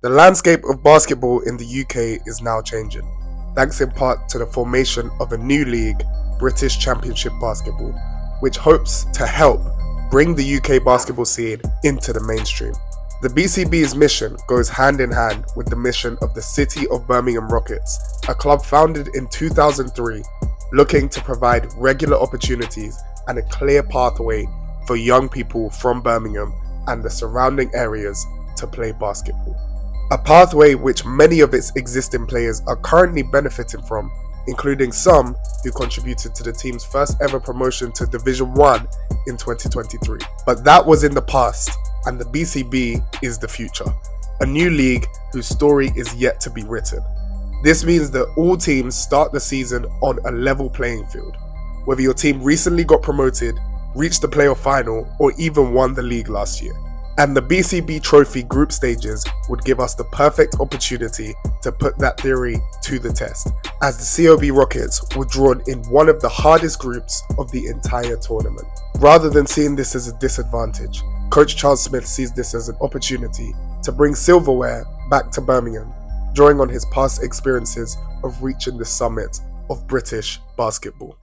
The landscape of basketball in the UK is now changing, thanks in part to the formation of a new league, British Championship Basketball, which hopes to help bring the UK basketball scene into the mainstream. The BCB's mission goes hand in hand with the mission of the City of Birmingham Rockets, a club founded in 2003, looking to provide regular opportunities and a clear pathway for young people from Birmingham and the surrounding areas to play basketball. A pathway which many of its existing players are currently benefiting from, including some who contributed to the team's first ever promotion to Division 1 in 2023. But that was in the past, and the BCB is the future, a new league whose story is yet to be written. This means that all teams start the season on a level playing field, whether your team recently got promoted, reached the playoff final, or even won the league last year. And the BCB Trophy Group Stages would give us the perfect opportunity to put that theory to the test, as the COB Rockets were drawn in one of the hardest groups of the entire tournament. Rather than seeing this as a disadvantage, Coach Charles Smith sees this as an opportunity to bring silverware back to Birmingham, drawing on his past experiences of reaching the summit of British basketball.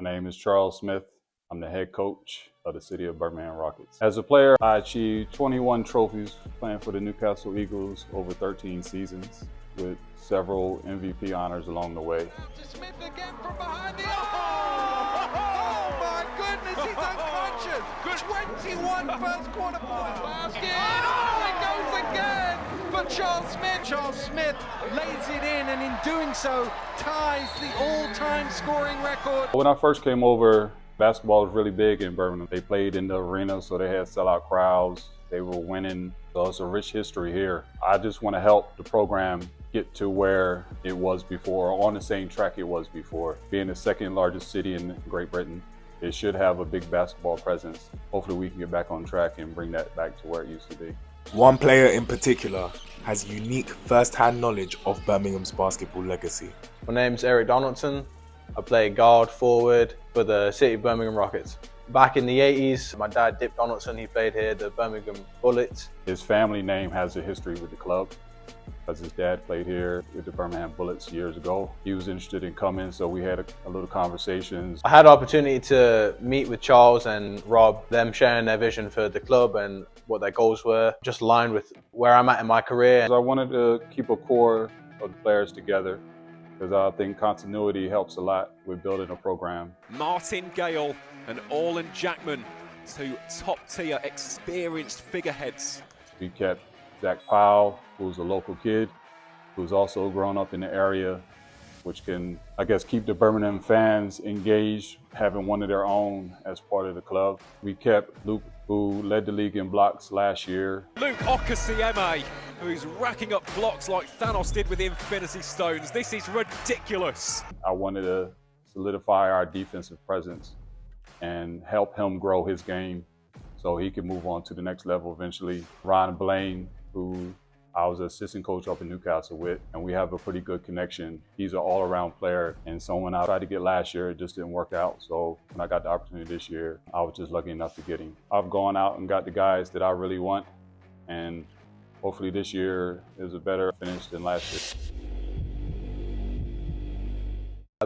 My name is Charles Smith. I'm the head coach of the City of Birmingham Rockets. As a player, I achieved 21 trophies playing for the Newcastle Eagles over 13 seasons, with several MVP honors along the way. Smith again from behind the oh my goodness, he's unconscious. 21 first quarter points. Basket. Oh, it goes again for Charles Smith. Charles Smith lays it in, and in doing so, ties the all-time scoring record. When I first came over, basketball was really big in Birmingham. They played in the arena, so they had sellout crowds. They were winning, so it's a rich history here. I just want to help the program get to where it was before, or on the same track it was before. Being the second largest city in Great Britain, it should have a big basketball presence. Hopefully we can get back on track and bring that back to where it used to be. One player in particular has unique first-hand knowledge of Birmingham's basketball legacy. My name's Donaldson. I play guard forward for the City of Birmingham Rockets. Back in the 80s, my dad, Donaldson, he played here, the Birmingham Bullets. His family name has a history with the club, because his dad played here with the Birmingham Bullets years ago. He was interested in coming, so we had a little conversations. I had the opportunity to meet with Charles and Rob, them sharing their vision for the club and what their goals were, just aligned with where I'm at in my career. I wanted to keep a core of the players together, because I think continuity helps a lot with building a program. Martin Gale and Orlan Jackman, two top-tier experienced figureheads. We kept Zach Powell, who's a local kid, who's also grown up in the area, which can, I guess, keep the Birmingham fans engaged, having one of their own as part of the club. We kept Luke, who led the league in blocks last year. Luke Okosieme, who's racking up blocks like Thanos did with the Infinity Stones. This is ridiculous. I wanted to solidify our defensive presence and help him grow his game so he can move on to the next level eventually. Ron Blaine, who I was an assistant coach up in Newcastle with, and we have a pretty good connection. He's an all-around player, and so when I tried to get last year, it just didn't work out. So when I got the opportunity this year, I was just lucky enough to get him. I've gone out and got the guys that I really want, and hopefully this year is a better finish than last year.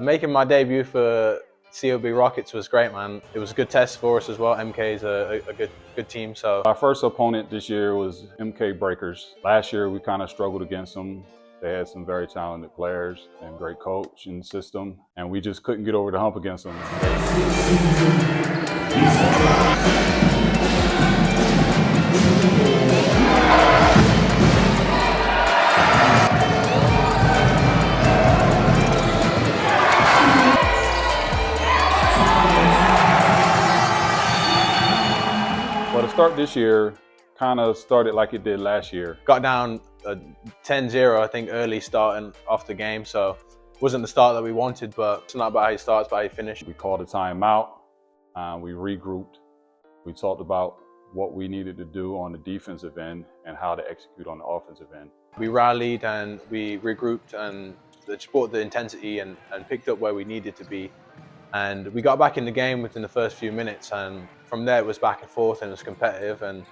Making my debut for COB Rockets was great, man. It was a good test for us as well. MK is a good team. So our first opponent this year was MK Breakers. Last year we kind of struggled against them. They had some very talented players and great coaching system, and we just couldn't get over the hump against them. Well, to start this year, kind of started like it did last year. Got down 10-0, I think, early starting off the game. So it wasn't the start that we wanted, but it's not about how you start, it's about how you finish. We called a timeout. We regrouped. We talked about what we needed to do on the defensive end and how to execute on the offensive end. We rallied and we regrouped and just brought the intensity and picked up where we needed to be. And we got back in the game within the first few minutes, and from there it was back and forth and it was competitive, and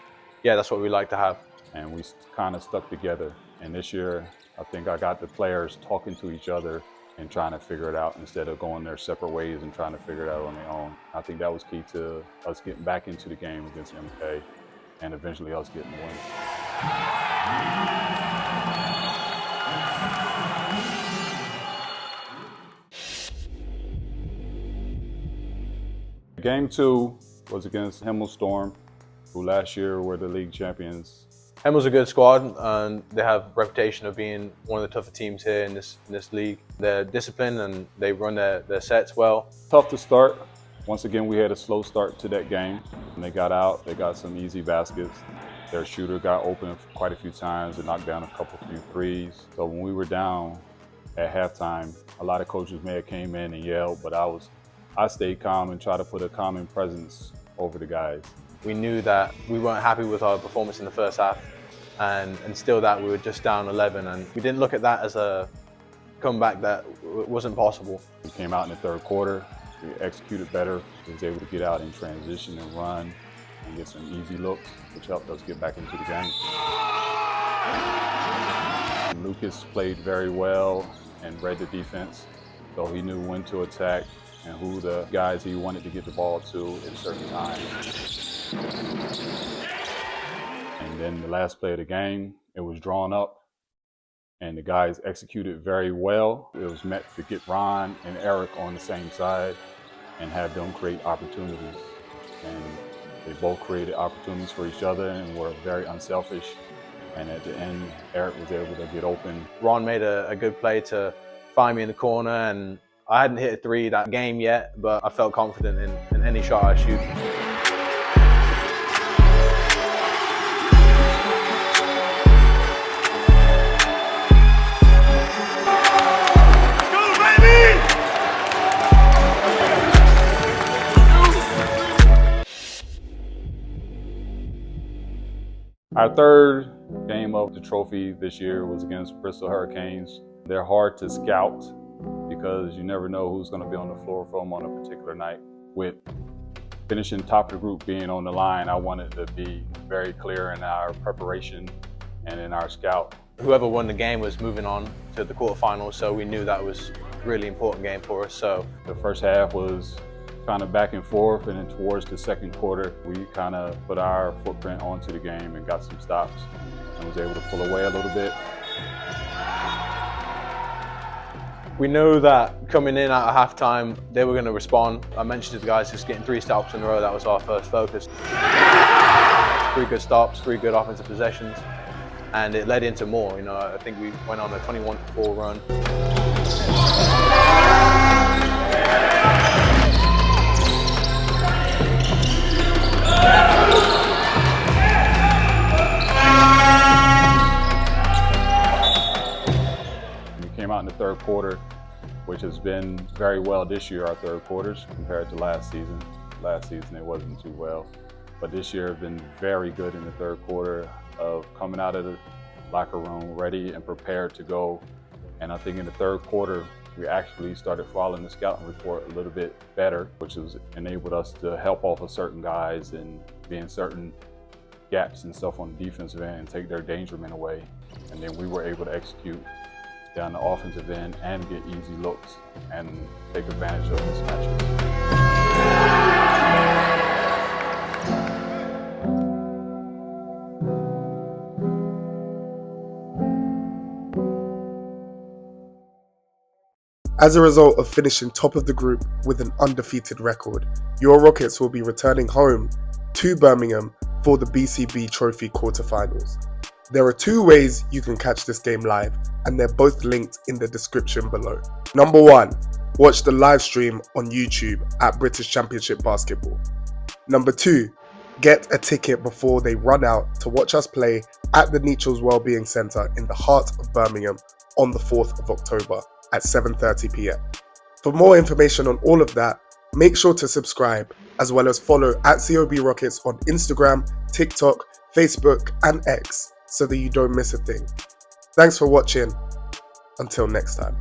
yeah, that's what we like to have. And we kind of stuck together And this year, I think I got the players talking to each other and trying to figure it out instead of going their separate ways and trying to figure it out on their own. I think that was key to us getting back into the game against MK and eventually us getting the win. Game 2 was against Hemel Storm, who last year were the league champions. Hemel's a good squad, and they have a reputation of being one of the tougher teams here in this league. They're disciplined and they run their sets well. Tough to start. Once again, we had a slow start to that game. When they got out, they got some easy baskets. Their shooter got open quite a few times and knocked down a few threes. So when we were down at halftime, a lot of coaches may have came in and yelled, but I stayed calm and tried to put a calming presence over the guys. We knew that we weren't happy with our performance in the first half, and still that we were just down 11, and we didn't look at that as a comeback that wasn't possible. We came out in the third quarter, we executed better, we was able to get out in transition and run and get some easy looks, which helped us get back into the game. Lucas played very well and read the defense, so he knew when to attack and who the guys he wanted to get the ball to at certain times. And then the last play of the game, it was drawn up and the guys executed very well. It was meant to get Ron and Eric on the same side and have them create opportunities. And they both created opportunities for each other and were very unselfish. And at the end, Eric was able to get open. Ron made a good play to find me in the corner, and I hadn't hit a three that game yet, but I felt confident in any shot I shoot. Our third game of the trophy this year was against Bristol Hurricanes. They're hard to scout because you never know who's going to be on the floor for them on a particular night. With finishing top of the group being on the line, I wanted to be very clear in our preparation and in our scout. Whoever won the game was moving on to the quarterfinals, so we knew that was a really important game for us. So the first half was kind of back and forth, and then towards the second quarter, we kind of put our footprint onto the game and got some stops and was able to pull away a little bit. We knew that coming in at halftime, they were going to respond. I mentioned to the guys just getting 3 stops in a row, that was our first focus. 3 good stops, 3 good offensive possessions, and it led into more. You know, I think we went on a 21-4 run. Came out in the third quarter, which has been very well this year, our third quarters, compared to last season. Last season it wasn't too well, but this year have been very good in the third quarter of coming out of the locker room ready and prepared to go. And I think in the third quarter, we actually started following the scouting report a little bit better, which has enabled us to help off of certain guys and be in certain gaps and stuff on the defensive end and take their danger men away. And then we were able to execute down the offensive end and get easy looks and take advantage of mismatches. As a result of finishing top of the group with an undefeated record, your Rockets will be returning home to Birmingham for the BCB Trophy quarterfinals. There are 2 ways you can catch this game live, and they're both linked in the description below. Number 1, watch the live stream on YouTube at British Championship Basketball. Number 2, get a ticket before they run out to watch us play at the Nechells Wellbeing Centre in the heart of Birmingham on the 4th of October at 7:30 PM. For more information on all of that, make sure to subscribe, as well as follow at COB Rockets on Instagram, TikTok, Facebook, and X, so that you don't miss a thing. Thanks for watching. Until next time.